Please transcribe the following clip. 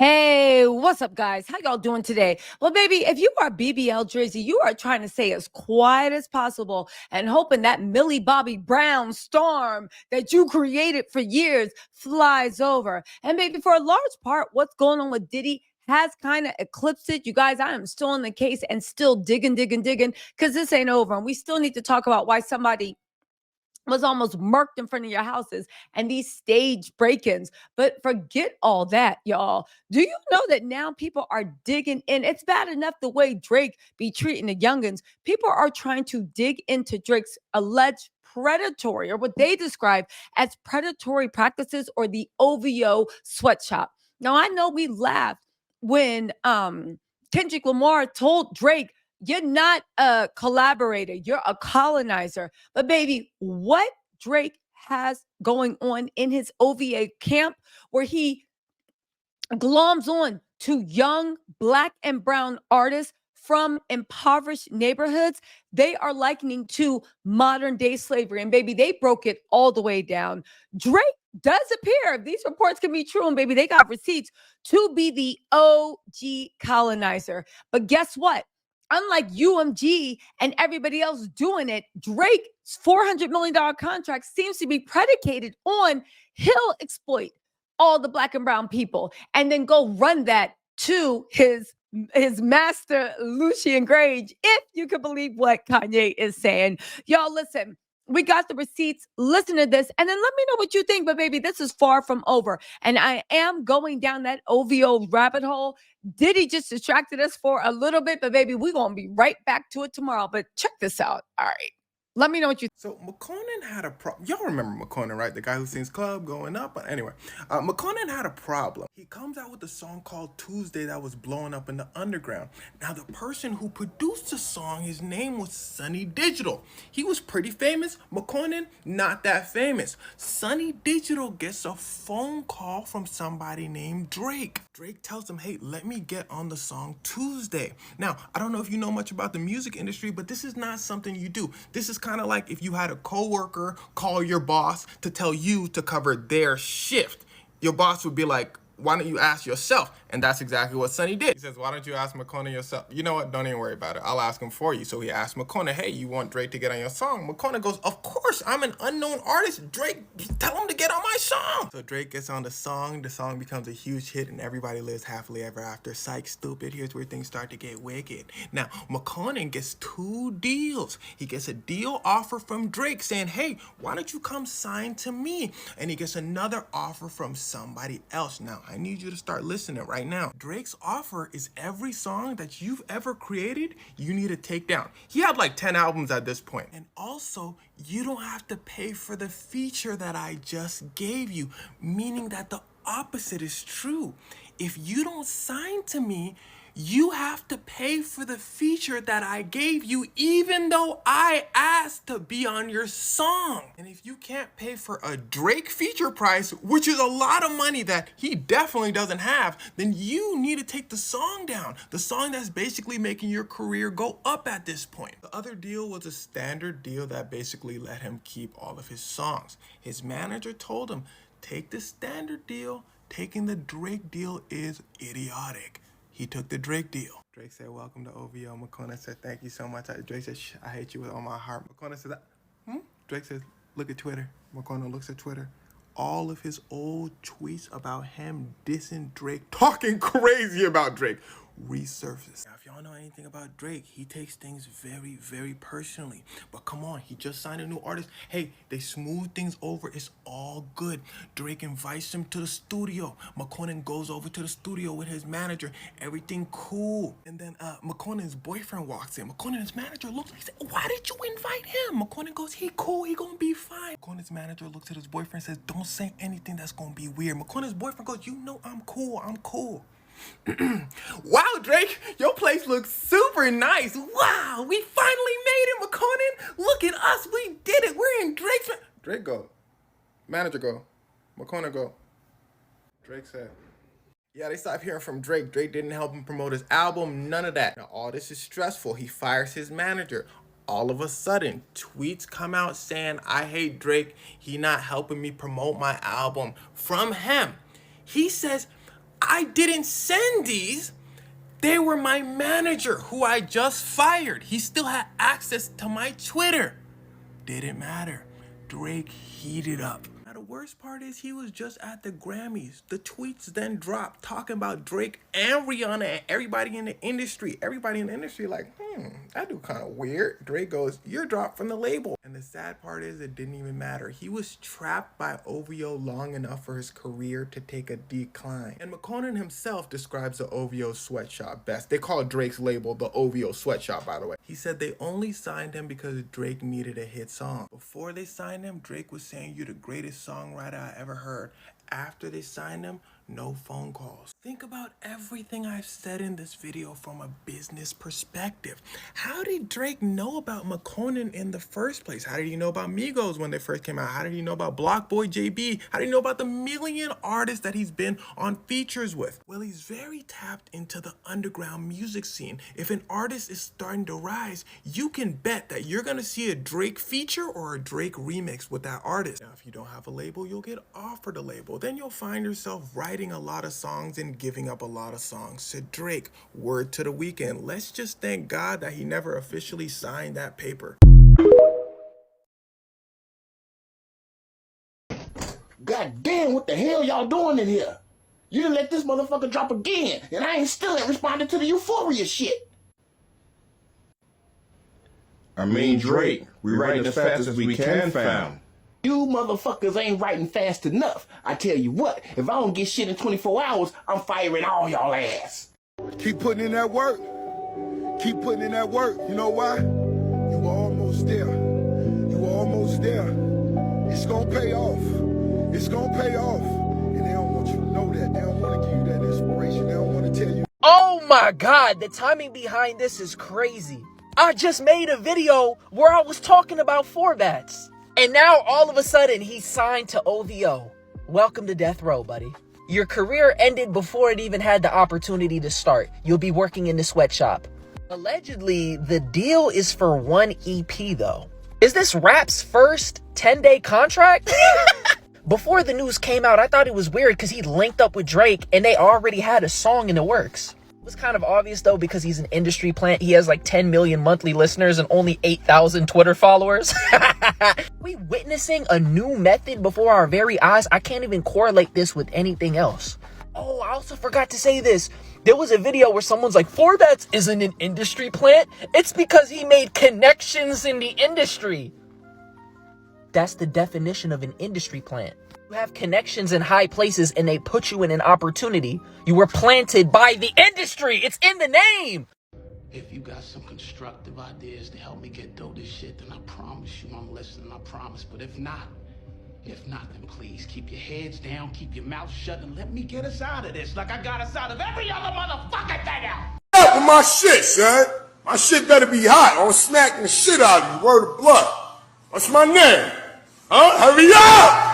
Hey, what's up, guys? How y'all doing today? Well, baby, if you are BBL Drizzy, you are trying to stay as quiet as possible and hoping that Millie Bobby Brown storm that you created for years flies over. And baby, for a large part, what's going on with Diddy has kind of eclipsed it. You guys, I am still in the case and still digging, because this ain't over. And we still need to talk about why somebody was almost murked in front of your houses and these stage break-ins. But forget all that, y'all. Do you know that now people are digging in? It's bad enough the way Drake be treating the youngins. People are trying to dig into Drake's alleged predatory, or what they describe as predatory practices, or the OVO sweatshop. Now, I know we laughed when Kendrick Lamar told Drake, "You're not a collaborator, you're a colonizer." But baby, what Drake has going on in his OVA camp, where he gloms on to young Black and brown artists from impoverished neighborhoods, they are likening to modern day slavery. And baby, they broke it all the way down. Drake does appear, if these reports can be true, and baby, they got receipts, to be the OG colonizer. But guess what? Unlike UMG and everybody else doing it, Drake's $400 million contract seems to be predicated on he'll exploit all the Black and brown people and then go run that to his master Lucian Grange, if you could believe what Kanye is saying. Y'all, listen, we got the receipts. Listen to this and then let me know what you think. But baby, this is far from over, and I am going down that OVO rabbit hole. Diddy just distracted us for a little bit, but baby, we're gonna be right back to it tomorrow. But check this out. All right, let me know what you. So McConan had a problem. Y'all remember McConan, right? The guy who sings Club Going Up. But anyway, McConan had a problem. He comes out with a song called Tuesday that was blowing up in the underground. Now, the person who produced the song, his name was Sonny Digital. He was pretty famous. McConan, not that famous. Sonny Digital gets a phone call from somebody named Drake. Drake tells him, hey, let me get on the song Tuesday. Now, I don't know if you know much about the music industry, but this is not something you do. This is kind of like if you had a coworker call your boss to tell you to cover their shift. Your boss would be like, why don't you ask yourself? And that's exactly what Sonny did. He says, why don't you ask McConan yourself? You know what? Don't even worry about it. I'll ask him for you. So he asked McConan, hey, you want Drake to get on your song? McConan goes, of course, I'm an unknown artist. Drake, tell him to get on my song. So Drake gets on the song becomes a huge hit, and everybody lives happily ever after. Psych, stupid. Here's where things start to get wicked. Now, McConan gets 2 deals. He gets a deal offer from Drake saying, hey, why don't you come sign to me? And he gets another offer from somebody else. Now, I need you to start listening right now. Drake's offer is every song that you've ever created, you need to take down. He had like 10 albums at this point. And also, you don't have to pay for the feature that I just gave you, meaning that the opposite is true. If you don't sign to me, you have to pay for the feature that I gave you, even though I asked to be on your song. And if you can't pay for a Drake feature price, which is a lot of money that he definitely doesn't have, then you need to take the song down. The song that's basically making your career go up at this point. The other deal was a standard deal that basically let him keep all of his songs. His manager told him, take the standard deal. Taking the Drake deal is idiotic. He took the Drake deal. Drake said, welcome to OVO. McConan said, thank you so much. Drake said, I hate you with all my heart. McConan said, Drake says, look at Twitter. McConan looks at Twitter. All of his old tweets about him dissing Drake, talking crazy about Drake, resurfaced. Now, if y'all know anything about Drake, he takes things very, very personally. But come on, he just signed a new artist. Hey, they smooth things over. It's all good. Drake invites him to the studio. McConan goes over to the studio with his manager. Everything cool. And then McConan's boyfriend walks in. McConan's manager looks, he said, why did you invite him? McConan goes, he cool, he gonna be fine. McConan's manager looks at his boyfriend and says, don't say anything that's gonna be weird. McConan's boyfriend goes, you know I'm cool, I'm cool. Wow, Drake, your place looks super nice. Wow, we finally made it, McConan. Look at us, we did it. We're in Drake's... Drake go. Manager go. McConan go. Drake said. Yeah, they stopped hearing from Drake. Drake didn't help him promote his album, none of that. Now, all this is stressful. He fires his manager. All of a sudden, tweets come out saying, I hate Drake. He not helping me promote my album. From him. He says, I didn't send these. They were my manager who I just fired. He still had access to my Twitter. Didn't matter. Drake heated up. Now the worst part is he was just at the Grammys. The tweets then dropped talking about Drake and Rihanna and everybody in the industry. Everybody in the industry like, that dude kind of weird. Drake goes, you're dropped from the label. And the sad part is it didn't even matter. He was trapped by OVO long enough for his career to take a decline. And McConan himself describes the OVO Sweatshop best. They call Drake's label the OVO Sweatshop, by the way. He said they only signed him because Drake needed a hit song. Before they signed him, Drake was saying, you're the greatest songwriter I ever heard. After they signed him, no phone calls. Think about everything I've said in this video from a business perspective. How did Drake know about McConan in the first place? How did he know about Migos when they first came out? How did he know about Block Boy JB? How did he know about the million artists that he's been on features with? Well, he's very tapped into the underground music scene. If an artist is starting to rise, you can bet that you're gonna see a Drake feature or a Drake remix with that artist. Now, if you don't have a label, you'll get offered a label. Then you'll find yourself writing a lot of songs and giving up a lot of songs. Said Drake, word to the weekend. Let's just thank God that he never officially signed that paper. God damn, what the hell y'all doing in here? You done let this motherfucker drop again, and I still ain't responded to the Euphoria shit. I mean, Drake, we writing as fast as we can, fam. You motherfuckers ain't writing fast enough. I tell you what, if I don't get shit in 24 hours, I'm firing all y'all ass. Keep putting in that work. Keep putting in that work. You know why? You almost there. You almost there. It's gonna pay off. It's gonna pay off. And they don't want you to know that. They don't want to give you that inspiration. They don't want to tell you. Oh my God, the timing behind this is crazy. I just made a video where I was talking about formats. And now all of a sudden he's signed to OVO. Welcome to death row, buddy. Your career ended before it even had the opportunity to start. You'll be working in the sweatshop. Allegedly, the deal is for one EP though. Is this rap's first 10-day contract? Before the news came out, I thought it was weird because he linked up with Drake and they already had a song in the works. It was kind of obvious though because he's an industry plant. He has like 10 million monthly listeners and only 8,000 Twitter followers. We witnessing a new method before our very eyes. I can't even correlate this with anything else. Oh, I also forgot to say this. There was a video where someone's like, Forbats isn't an industry plant. It's because he made connections in the industry. That's the definition of an industry plant. You have connections in high places and they put you in an opportunity. You were planted by the industry. It's in the name. If you got some constructive ideas to help me get through this shit, then I promise you I'm listening, I promise. But if not, then please keep your heads down, keep your mouth shut, and let me get us out of this like I got us out of every other motherfucking thing out. Up with my shit, son. My shit better be hot. I'm smacking the shit out of you. Word of blood. What's my name? Huh? Hurry up!